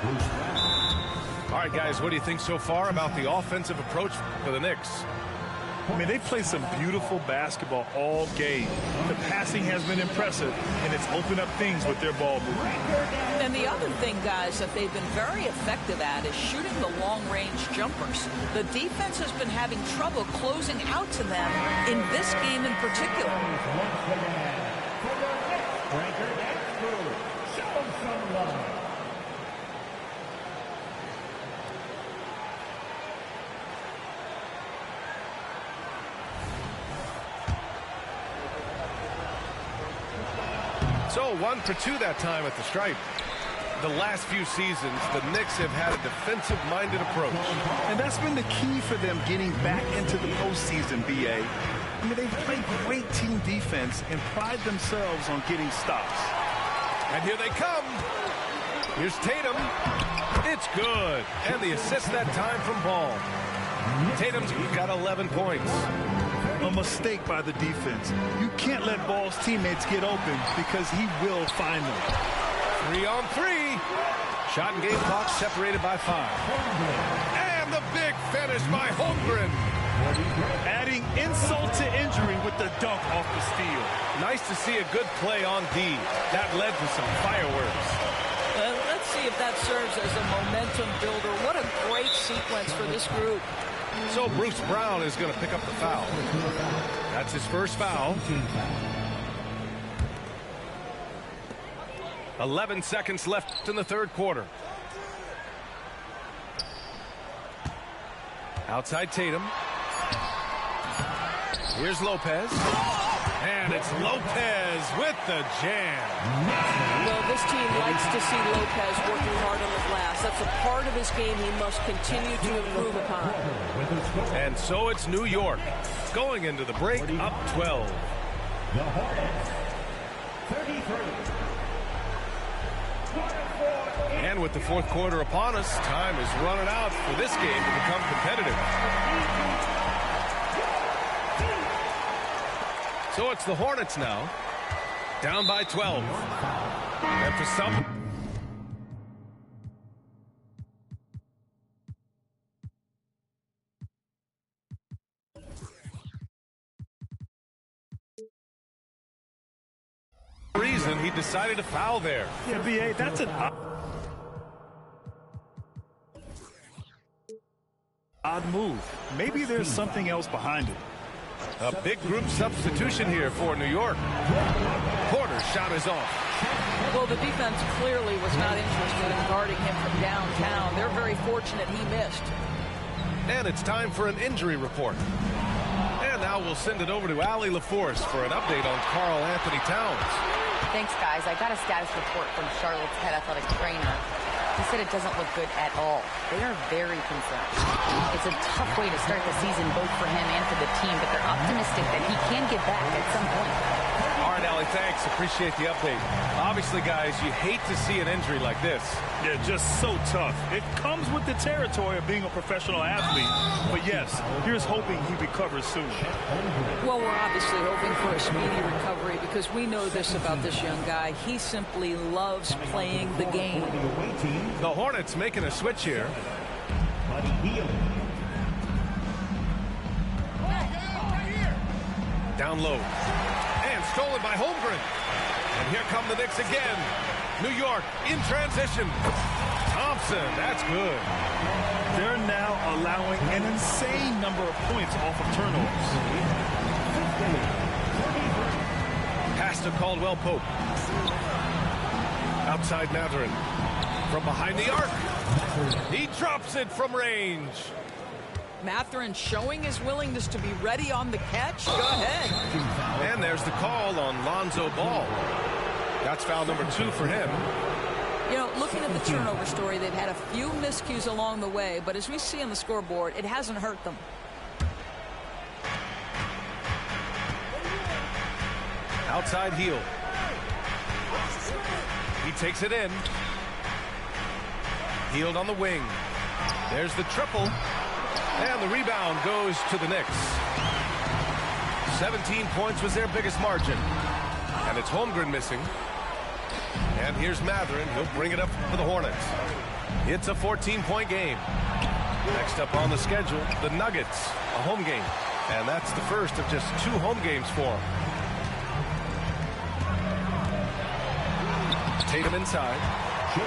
All right, guys, what do you think so far about the offensive approach for the Knicks? I mean, they play some beautiful basketball all game. The passing has been impressive, and it's opened up things with their ball movement. And the other thing, guys, that they've been very effective at is shooting the long-range jumpers. The defense has been having trouble closing out to them in this game in particular. So 1 for 2 that time at the stripe. The last few seasons, the Knicks have had a defensive-minded approach. And that's been the key for them getting back into the postseason, B.A. I mean, they've played great team defense and pride themselves on getting stops. And here they come. Here's Tatum. It's good. And the assist that time from Ball. Tatum's got 11 points. A mistake by the defense. You can't let Ball's teammates get open because he will find them. 3 on 3. Shot and game clock separated by 5. And the big finish by Holmgren. Adding insult to injury with the dunk off the steal. Nice to see a good play on D. That led to some fireworks. Let's see if that serves as a momentum builder. What a great sequence for this group. So Bruce Brown is going to pick up the foul. That's his first foul. 11 seconds left in the third quarter. Outside Tatum. Here's Lopez. And it's Lopez with the jam. Well, this team likes to see Lopez working hard on the glass. That's a part of his game he must continue to improve upon. And so it's New York going into the break up 12. The Hornets, 33. And with the fourth quarter upon us, time is running out for this game to become competitive. So it's the Hornets now, down by 12. And for some reason, he decided to foul there. Yeah, B.A., that's an odd move. Maybe there's something else behind it. A big group substitution here for New York. Porter's shot is off. Well, the defense clearly was not interested in guarding him from downtown. They're very fortunate he missed. And it's time for an injury report. And now we'll send it over to Allie LaForce for an update on Karl Anthony Towns. Thanks, guys. I got a status report from Charlotte's head athletic trainer. He said it doesn't look good at all. They are very concerned. It's a tough way to start the season, both for him and for the team, but they're optimistic that he can get back at some point. All right, Allie, thanks. Appreciate the update. Obviously, guys, you hate to see an injury like this. Yeah, just so tough. It comes with the territory of being a professional athlete. But yes, here's hoping he recovers soon. Well, we're obviously hoping for a speedy recovery because we know this about this young guy. He simply loves playing the game. The Hornets making a switch here. Down low. And stolen by Holmgren. And here come the Knicks again. New York in transition. Thompson, that's good. They're now allowing an insane number of points off of turnovers. Pass to Caldwell Pope. Outside Mathurin. From behind the arc. He drops it from range. Mathurin showing his willingness to be ready on the catch. Go ahead. And there's the call on Lonzo Ball. That's foul number 2 for him. You know, looking at the turnover story, they've had a few miscues along the way, but as we see on the scoreboard, it hasn't hurt them. Outside heel. He takes it in. Healed on the wing. There's the triple. And the rebound goes to the Knicks. 17 points was their biggest margin. And it's Holmgren missing. And here's Mathurin. He'll bring it up for the Hornets. It's a 14-point game. Next up on the schedule, the Nuggets, a home game. And that's the first of just 2 home games for them. Tatum inside.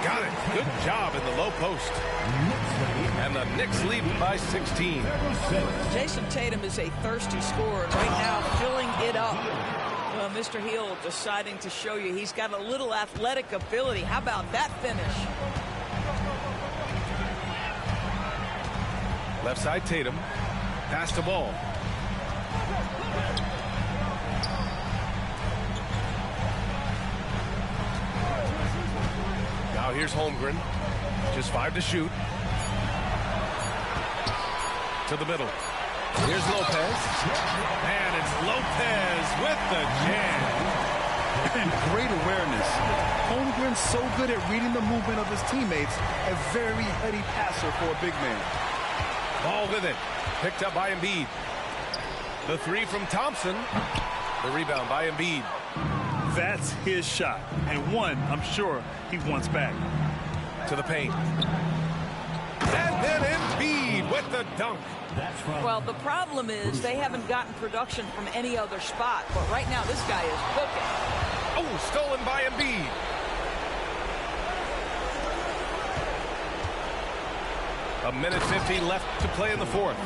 Got it. Good job in the low post. And the Knicks lead by 16. Jason Tatum is a thirsty scorer right now, filling it up. Well, Mr. Hill deciding to show you he's got a little athletic ability. How about that finish? Left side Tatum. Pass to Ball. Now here's Holmgren. Just 5 to shoot. To the middle. Here's Lopez. And it's Lopez with the jam. And great awareness. Holmgren's so good at reading the movement of his teammates. A very heady passer for a big man. Ball with it. Picked up by Embiid. The 3 from Thompson. The rebound by Embiid. That's his shot. And one, I'm sure, he wants back. To the paint. And then Embiid with the dunk. Well, the problem is they haven't gotten production from any other spot. But right now, this guy is cooking. Oh, stolen by Embiid. A minute 15 left to play in the fourth.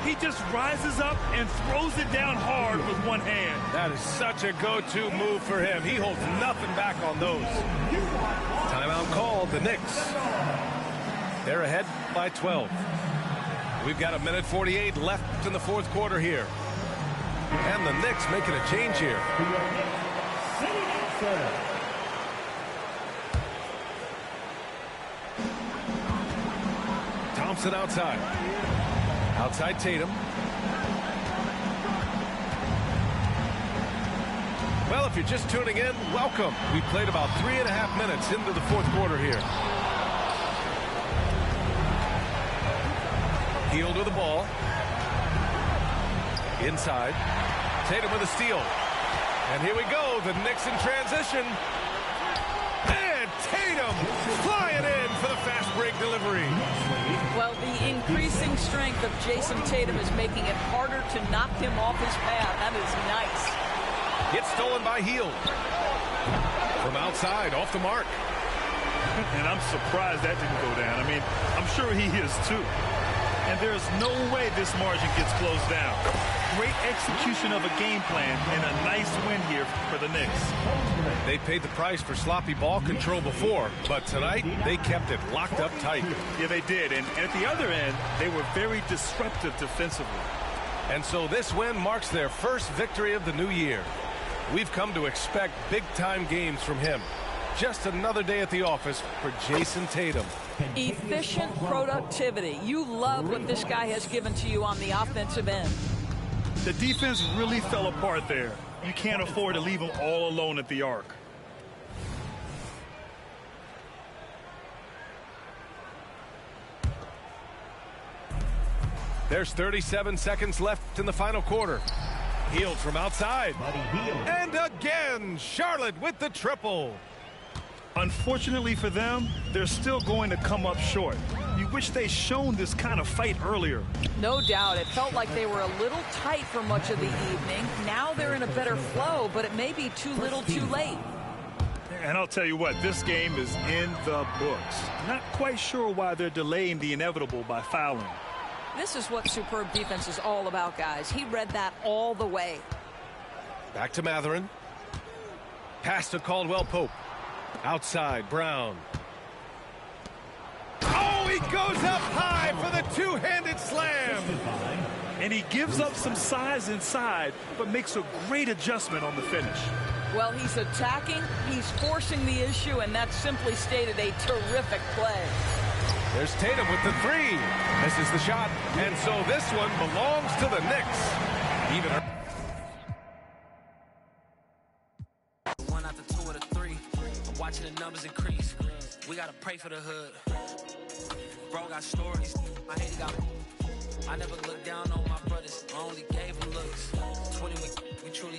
He just rises up and throws it down hard with one hand. That is such a go-to move for him. He holds nothing back on those. Timeout called, the Knicks. They're ahead by 12. We've got a minute 48 left in the fourth quarter here. And the Knicks making a change here. Thompson outside. Outside Tatum. Well, if you're just tuning in, welcome. We played about 3.5 minutes into the fourth quarter here. Hield with the ball. Inside. Tatum with a steal. And here we go. The Knicks in transition. And Tatum flying in for the fast break delivery. Well, the increasing strength of Jason Tatum is making it harder to knock him off his path. That is nice. Gets stolen by Hield. From outside, off the mark. And I'm surprised that didn't go down. I mean, I'm sure he is too. And there's no way this margin gets closed down. Great execution of a game plan and a nice win here for the Knicks. They paid the price for sloppy ball control before, but tonight they kept it locked up tight. Yeah, they did. And at the other end, they were very disruptive defensively. And so this win marks their first victory of the new year. We've come to expect big-time games from him. Just another day at the office for Jason Tatum. Efficient productivity. You love what this guy has given to you on the offensive end. The defense really fell apart there. You can't afford to leave them all alone at the arc. There's 37 seconds left in the final quarter. Hield from outside. And again, Charlotte with the triple. Unfortunately for them, they're still going to come up short. You wish they'd shown this kind of fight earlier. No doubt. It felt like they were a little tight for much of the evening. Now they're in a better flow, but it may be too little too late. And I'll tell you what, this game is in the books. Not quite sure why they're delaying the inevitable by fouling. This is what superb defense is all about, guys. He read that all the way. Back to Mathurin. Pass to Caldwell Pope. Outside, Brown. Oh, he goes up high for the two-handed slam. And he gives up some size inside, but makes a great adjustment on the finish. Well, he's attacking, he's forcing the issue, and that's simply stated a terrific play. There's Tatum with the three. Misses the shot, and so this one belongs to the Knicks. Even One out the two or the three. I'm watching the numbers increase. We gotta pray for the hood. Bro got stories. I hate got. I never looked down on my brothers. I only gave them looks. 20 we truly